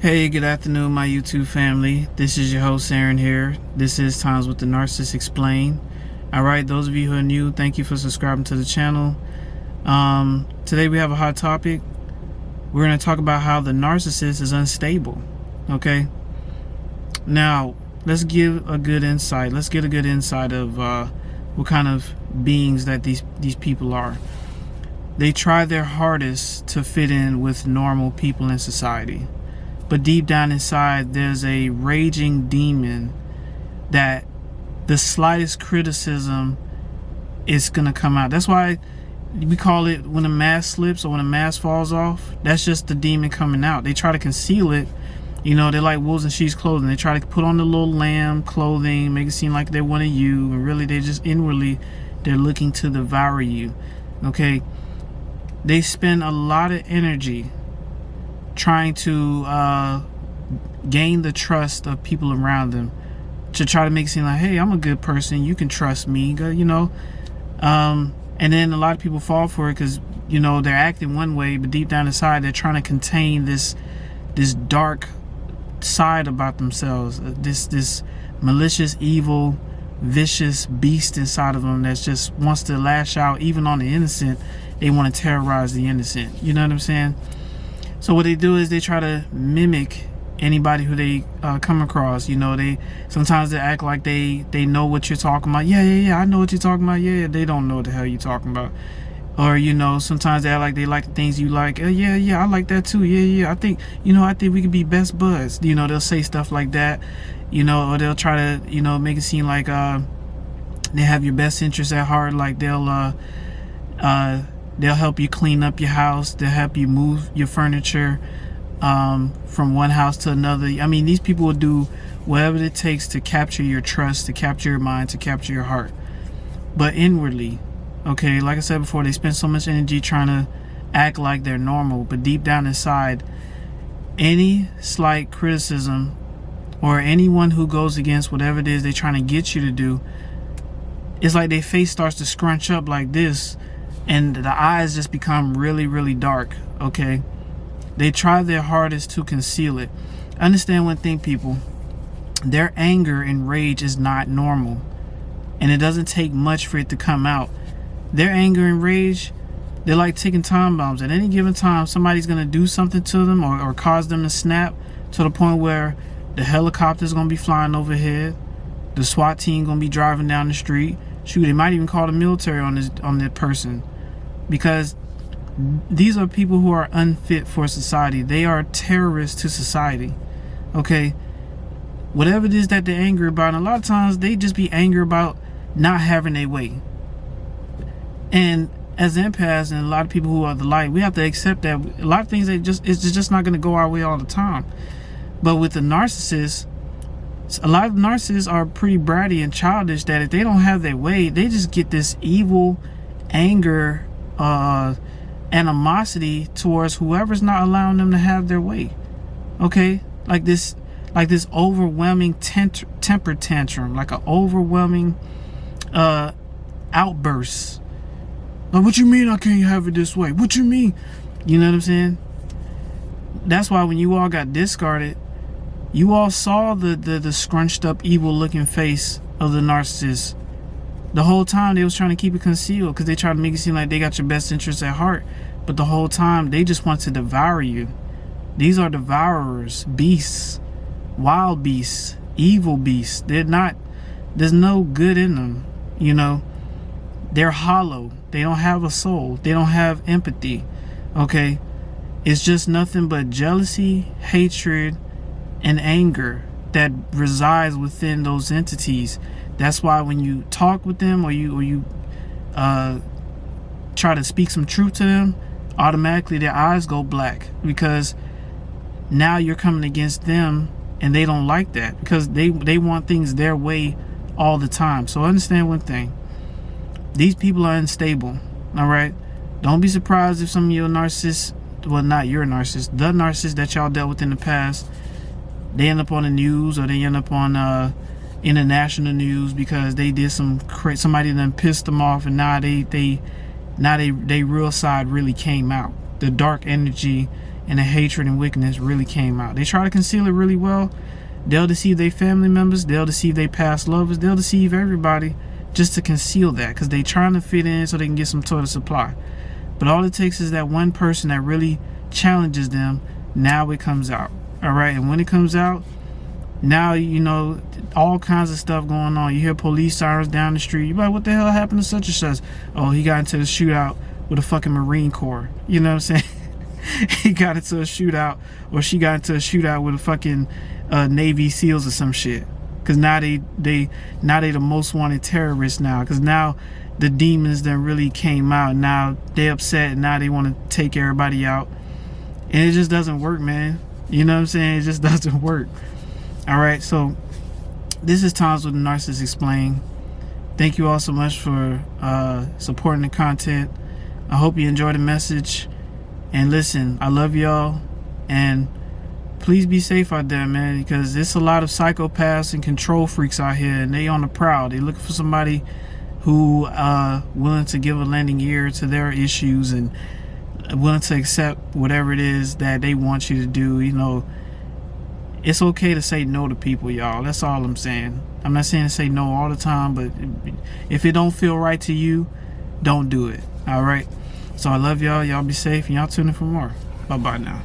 Hey, good afternoon, my YouTube family. This is your host, Aaron here. This is Times with the Narcissist Explained. Alright, those of you who are new, thank you for subscribing to the channel. Today we have a hot topic. We're going to talk about how the narcissist is unstable. Okay? Now, let's give a good insight. Let's get a good insight of what kind of beings that these people are. They try their hardest to fit in with normal people in society. But deep down inside, there's a raging demon that the slightest criticism is going to come out. That's why we call it when a mask slips or when a mask falls off. That's just the demon coming out. They try to conceal it. You know, they're like wolves in sheep's clothing. They try to put on the little lamb clothing, make it seem like they're one of you. And really, they just inwardly, they're looking to devour you. Okay? They spend a lot of energy trying to gain the trust of people around them, to try to make it seem like, hey, I'm a good person, you can trust me, you know. And then a lot of people fall for it because, you know, they're acting one way, but deep down inside they're trying to contain this dark side about themselves, this malicious, evil, vicious beast inside of them that just wants to lash out even on the innocent. They want to terrorize the innocent, you know what I'm saying? So what they do is they try to mimic anybody who they come across. You know, sometimes they act like they know what you're talking about. Yeah, I know what you're talking about. Yeah, they don't know what the hell you're talking about. Or, you know, sometimes they act like they like the things you like. Yeah, I like that too. Yeah, I think we could be best buds. You know, they'll say stuff like that. You know, or they'll try to, you know, make it seem like they have your best interests at heart. Like they'll help you clean up your house. They'll help you move your furniture from one house to another. I mean, these people will do whatever it takes to capture your trust, to capture your mind, to capture your heart. But inwardly, okay, like I said before, they spend so much energy trying to act like they're normal. But deep down inside, any slight criticism or anyone who goes against whatever it is they're trying to get you to do, it's like their face starts to scrunch up like this. And the eyes just become really, really dark, okay? They try their hardest to conceal it. Understand one thing, people. Their anger and rage is not normal. And it doesn't take much for it to come out. Their anger and rage, they're like ticking time bombs. At any given time, somebody's going to do something to them or cause them to snap to the point where the helicopter's going to be flying overhead. The SWAT team going to be driving down the street. Shoot, they might even call the military on that person. Because these are people who are unfit for society. They are terrorists to society. Okay? Whatever it is that they're angry about, and a lot of times they just be angry about not having their way. And as empaths and a lot of people who are the light, we have to accept that a lot of things it's just not going to go our way all the time. But with the narcissists, a lot of narcissists are pretty bratty and childish that if they don't have their way, they just get this evil anger, animosity towards whoever's not allowing them to have their way. Okay? Like this overwhelming temper tantrum, like an overwhelming outburst. Like, what you mean I can't have it this way? What you mean? You know what I'm saying? That's why when you all got discarded, you all saw the scrunched up, evil looking face of the narcissist. The whole time they was trying to keep it concealed because they tried to make it seem like they got your best interests at heart. But the whole time they just want to devour you. These are devourers, beasts, wild beasts, evil beasts. There's no good in them, you know. They're hollow. They don't have a soul. They don't have empathy, okay? It's just nothing but jealousy, hatred, and anger that resides within those entities. That's why when you talk with them or you try to speak some truth to them, automatically their eyes go black, because now you're coming against them and they don't like that, because they want things their way all the time. So understand one thing. These people are unstable, all right? Don't be surprised if some of your narcissists, well, not your narcissist, the narcissist that y'all dealt with in the past, they end up on the news, or they end up on international news because they did somebody done pissed them off, and now they real side really came out. The dark energy and the hatred and wickedness really came out. They try to conceal it really well. They'll deceive their family members. They'll deceive their past lovers. They'll deceive everybody just to conceal that, because they trying to fit in so they can get some toilet supply. But all it takes is that one person that really challenges them. Now it comes out. All right, and when it comes out, now you know all kinds of stuff going on. You hear police sirens down the street. You're like, what the hell happened to such and such? Oh, he got into a shootout with a fucking Marine Corps. You know what I'm saying? He got into a shootout, or she got into a shootout with a fucking Navy SEALs or some shit. Because now they the most wanted terrorists now. Because now the demons that really came out. Now they upset, and now they want to take everybody out. And it just doesn't work, man. You know what I'm saying? It just doesn't work. All right, so this is Times with the Narcissist Explained. Thank you all so much for supporting the content. I hope you enjoy the message. And listen, I love y'all. And please be safe out there, man, because there's a lot of psychopaths and control freaks out here, and they on the prowl. They looking for somebody who willing to give a lending ear to their issues and willing to accept whatever it is that they want you to do. You know, it's okay to say no to people, y'all. That's all I'm saying. I'm not saying to say no all the time, but if it don't feel right to you, don't do it. All right, so I love y'all. Y'all be safe, and y'all tune in for more. Bye bye now.